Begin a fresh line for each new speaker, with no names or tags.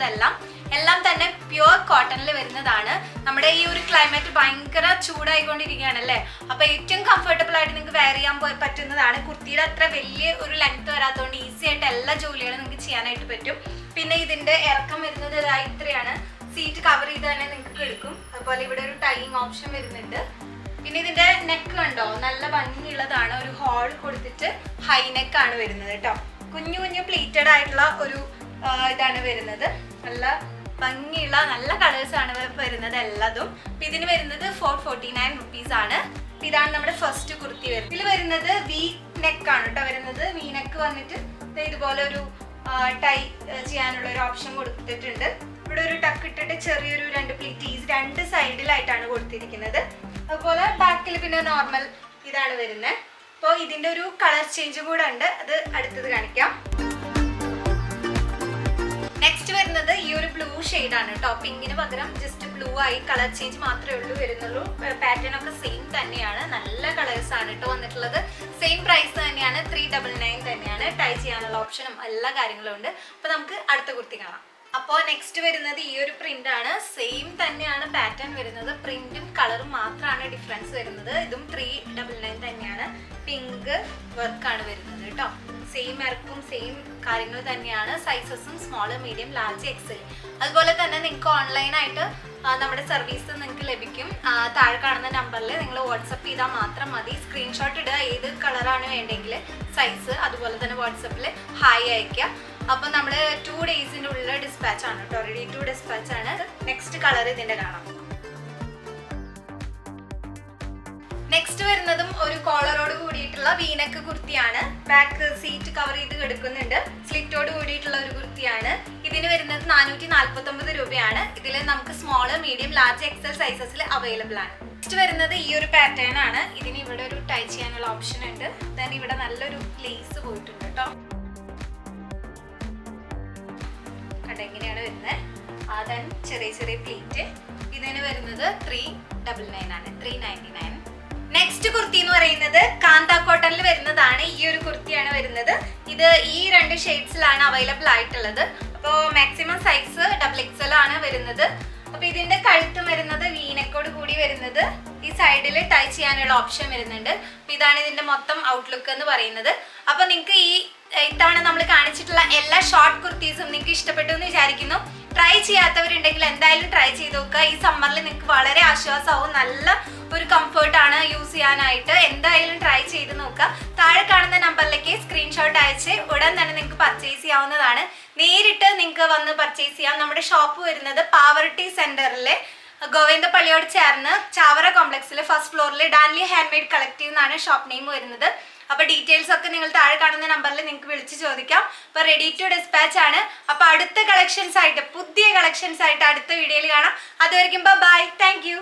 വരുന്നതെല്ലാം തന്നെ പ്യുവർ കോട്ടണിൽ വരുന്നതാണ്. നമ്മുടെ ഈ ഒരു ക്ലൈമറ്റ് ഭയങ്കര ചൂടായിക്കൊണ്ടിരിക്കുകയാണല്ലേ, അപ്പൊ ഏറ്റവും കംഫർട്ടബിൾ ആയിട്ട് നിങ്ങൾക്ക് വെയർ ചെയ്യാൻ പറ്റുന്നതാണ്. കുർത്തിയുടെ അത്ര വലിയ ഒരു ലെങ്ത് വരാത്തതുകൊണ്ട് ഈസി ആയിട്ട് എല്ലാ ജോലികളും നിങ്ങൾക്ക് ചെയ്യാനായിട്ട് പറ്റും. പിന്നെ ഇതിന്റെ ഇറക്കം വരുന്നത് ഇത്രയാണ്. സീറ്റ് കവർ ചെയ്ത് തന്നെ നിങ്ങൾക്ക് എടുക്കും. അതുപോലെ ഇവിടെ ഒരു ടൈയിങ് ഓപ്ഷൻ വരുന്നുണ്ട്. പിന്നെ ഇതിന്റെ നെക്ക് കണ്ടോ, നല്ല ഭംഗിയുള്ളതാണ്. ഒരു ഹോൾ കൊടുത്തിട്ട് ഹൈ നെക്ക് ആണ് വരുന്നത് കേട്ടോ. കുഞ്ഞു കുഞ്ഞു പ്ലീറ്റഡ് ആയിട്ടുള്ള ഒരു ഇതാണ് വരുന്നത്. നല്ല ഭംഗിയുള്ള നല്ല കളേഴ്സ് ആണ് വരുന്നത് എല്ലാതും. ഇതിന് വരുന്നത് 449 rupees ആണ്. ഇതാണ് നമ്മുടെ ഫസ്റ്റ് കുർത്തി വരുന്നത്. ഇതിൽ വരുന്നത് വി നെക്ക് ആണ് കേട്ടോ വരുന്നത്. വി നെക്ക് വന്നിട്ട് ഇതുപോലെ ഒരു ടൈ ചെയ്യാനുള്ള ഒരു ഓപ്ഷൻ കൊടുത്തിട്ടുണ്ട്. ഇവിടെ ഒരു ടക്ക് ഇട്ടിട്ട് ചെറിയൊരു 2 പ്ലീറ്റീസ് 2 സൈഡിലായിട്ടാണ് കൊടുത്തിരിക്കുന്നത്. അതുപോലെ ബാക്കിൽ പിന്നെ നോർമൽ ഇതാണ് വരുന്നത്. അപ്പോൾ ഇതിന്റെ ഒരു കളർ ചേഞ്ച് കൂടെ ഉണ്ട്, അത് അടുത്തത് കാണിക്കാം. നെക്സ്റ്റ് വരുന്നത് ഈ ഒരു ബ്ലൂ ഷെയ്ഡ് ആണ് കേട്ടോ. പിങ്കിന് പകരം ജസ്റ്റ് ബ്ലൂ ആയി കളർ ചേഞ്ച് മാത്രമേ വരുന്നുള്ളൂ. പാറ്റേൺ ഒക്കെ സെയിം തന്നെയാണ്. നല്ല കളേഴ്സ് ആണ് കേട്ടോ വന്നിട്ടുള്ളത്. സെയിം പ്രൈസ് തന്നെയാണ്, 399 തന്നെയാണ്. ടൈ ചെയ്യാനുള്ള ഓപ്ഷനും എല്ലാ കാര്യങ്ങളും ഉണ്ട്. അപ്പൊ നമുക്ക് അടുത്ത കുർത്തി കാണാം. അപ്പോൾ നെക്സ്റ്റ് വരുന്നത് ഈ ഒരു പ്രിന്റ് ആണ്. സെയിം തന്നെയാണ് പാറ്റേൺ വരുന്നത്, പ്രിന്റും കളറും മാത്രമാണ് ഡിഫറൻസ് വരുന്നത്. ഇതും 399 തന്നെയാണ്. പിങ്ക് വർക്കാണ് വരുന്നത് കേട്ടോ. സെയിം ഇറക്കും സെയിം കാര്യങ്ങൾ തന്നെയാണ്. സൈസസും സ്മോൾ, മീഡിയം, ലാർജ്, എക്സൽ. അതുപോലെ തന്നെ നിങ്ങൾക്ക് ഓൺലൈനായിട്ട് നമ്മുടെ സർവീസ് നിങ്ങൾക്ക് ലഭിക്കും. താഴെ കാണുന്ന നമ്പറിൽ നിങ്ങൾ വാട്സപ്പ് ചെയ്താൽ മാത്രം മതി. സ്ക്രീൻഷോട്ട് ഇടുക, ഏത് കളറാണ് വേണ്ടെങ്കിൽ സൈസ്, അതുപോലെ തന്നെ വാട്സപ്പിൽ ഹായ് അയക്കുക. അപ്പോൾ നമ്മൾ 2 daysന്റെ ഉള്ളിൽ ഡിസ്പാച്ച് ആണ് കേട്ടോ. റെഡി ടു ഡിസ്പാച്ച് ആണ്. നെക്സ്റ്റ് കളർ ഇതിന്റെ കാണാം. നെക്സ്റ്റ് വരുന്നതും ഒരു കോളറോട് കൂടിയിട്ടുള്ള വീനക്ക് കുർത്തിയാണ്. ബാക്ക് സീറ്റ് കവർ ചെയ്ത് കിടക്കുന്നുണ്ട്. സ്ലിറ്റോട് കൂടിയിട്ടുള്ള ഒരു കുർത്തിയാണ്. ഇതിന് വരുന്നത് 449 രൂപയാണ്. ഇതിൽ നമുക്ക് സ്മോൾ, മീഡിയം, ലാർജ്, എക്സൽ സൈസസിൽ അവൈലബിൾ ആണ്. നെക്സ്റ്റ് വരുന്നത് ഈ ഒരു പാറ്റേൺ ആണ്. ഇതിന് ഇവിടെ ഒരു ടൈ ചെയ്യാനുള്ള ഓപ്ഷൻ ഉണ്ട്. ദെൻ ഇവിടെ നല്ലൊരു ലേസ് പോയിട്ടുണ്ട് കേട്ടോ. എങ്ങനെയാണ് വരുന്നത്. ദെൻ ചെറിയ ചെറിയ പ്ലീറ്റ്. ഇതിന് വരുന്നത് 399 ആണ്, 399. നെക്സ്റ്റ് കുർത്തി എന്ന് പറയുന്നത് കാന്ത കോട്ടണിൽ വരുന്നതാണ്. ഈ ഒരു കുർത്തിയാണ് വരുന്നത്. ഇത് ഈ 2 ഷെയ്ഡ്സിലാണ് അവൈലബിൾ ആയിട്ടുള്ളത്. അപ്പോൾ മാക്സിമം സൈസ് XXL ആണ് വരുന്നത്. അപ്പൊ ഇതിന്റെ കഴുത്തും വരുന്നത് വീനക്കോട് കൂടി വരുന്നത്. ഈ സൈഡിൽ ടൈ ചെയ്യാനുള്ള ഓപ്ഷൻ വരുന്നുണ്ട്. അപ്പൊ ഇതാണ് ഇതിന്റെ മൊത്തം ഔട്ട്ലുക്ക് എന്ന് പറയുന്നത്. അപ്പൊ നിങ്ങൾക്ക് ഈ ഇത്തവണ നമ്മൾ കാണിച്ചിട്ടുള്ള എല്ലാ ഷോർട്ട് കുർത്തീസും നിങ്ങൾക്ക് ഇഷ്ടപ്പെട്ടു എന്ന് വിചാരിക്കുന്നു. ട്രൈ ചെയ്യാത്തവരുണ്ടെങ്കിൽ എന്തായാലും ട്രൈ ചെയ്ത് നോക്കുക. ഈ സമ്മറിൽ നിങ്ങൾക്ക് വളരെ ആശ്വാസമാവും. നല്ല ഒരു കംഫർട്ടാണ് യൂസ് ചെയ്യാനായിട്ട്. എന്തായാലും ട്രൈ ചെയ്ത് നോക്കുക. താഴെ കാണുന്ന നമ്പറിലേക്ക് സ്ക്രീൻഷോട്ട് അയച്ച് ഉടൻ തന്നെ നിങ്ങൾക്ക് പർച്ചേസ് ചെയ്യാവുന്നതാണ്. നേരിട്ട് നിങ്ങൾക്ക് വന്ന് പർച്ചേസ് ചെയ്യാം. നമ്മുടെ ഷോപ്പ് വരുന്നത് പാവറട്ടി സെന്ററിലെ ഗോവിന്ദപ്പള്ളിയോട് ചേർന്ന് ചാവറ കോംപ്ലക്സിലെ ഫസ്റ്റ് ഫ്ലോറിൽ ഡാൻലിയ ഹാൻഡ് മെയ്ഡ് കളക്റ്റീവ് എന്നാണ് ഷോപ്പ് നെയിം വരുന്നത്. അപ്പൊ ഡീറ്റെയിൽസ് ഒക്കെ നിങ്ങൾ താഴെ കാണുന്ന നമ്പറിൽ നിങ്ങൾക്ക് വിളിച്ച് ചോദിക്കാം. അപ്പൊ റെഡി ടു ഡിസ്പാച്ച് ആണ്. അപ്പൊ അടുത്ത കളക്ഷൻസ് ആയിട്ട്, പുതിയ കളക്ഷൻസ് ആയിട്ട് അടുത്ത വീഡിയോയിൽ കാണാം. അതുവരെയ്ക്കും ബൈ, താങ്ക് യു.